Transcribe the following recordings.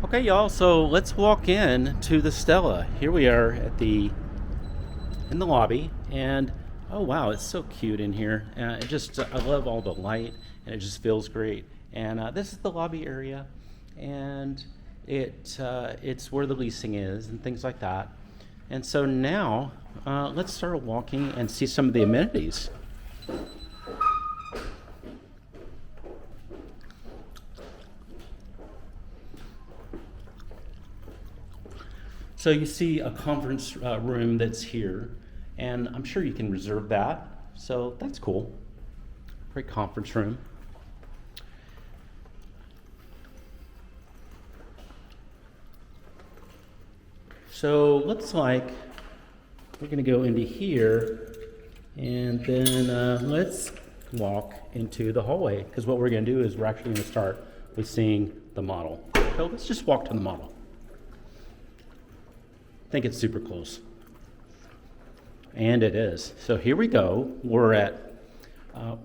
Okay, y'all. So let's walk in to the Stella. Here we are in the lobby, and oh wow, it's so cute in here. I love all the light, and it just feels great. And this is the lobby area, and it's where the leasing is and things like that. And so now let's start walking and see some of the amenities. So you see a conference room that's here, and I'm sure you can reserve that. So that's cool. Great conference room. So looks like we're gonna go into here, and then let's walk into the hallway, because what we're gonna do is we're actually gonna start with seeing the model. So let's just walk to the model. I think it's super close. And it is. So here we go. We're at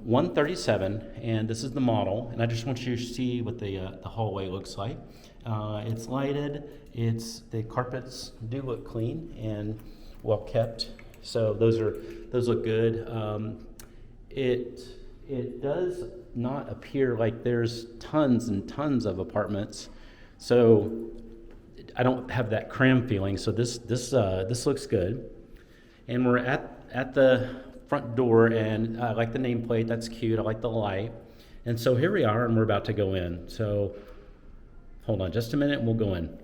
137, and this is the model. And I just want you to see what the hallway looks like. It's lighted. The carpets do look clean and well kept. So those look good. It does not appear like there's tons and tons of apartments. So I don't have that cram feeling, so this looks good. And we're at the front door, and I like the nameplate. That's cute. I like the light. And so here we are, and we're about to go in. So hold on just a minute, and we'll go in.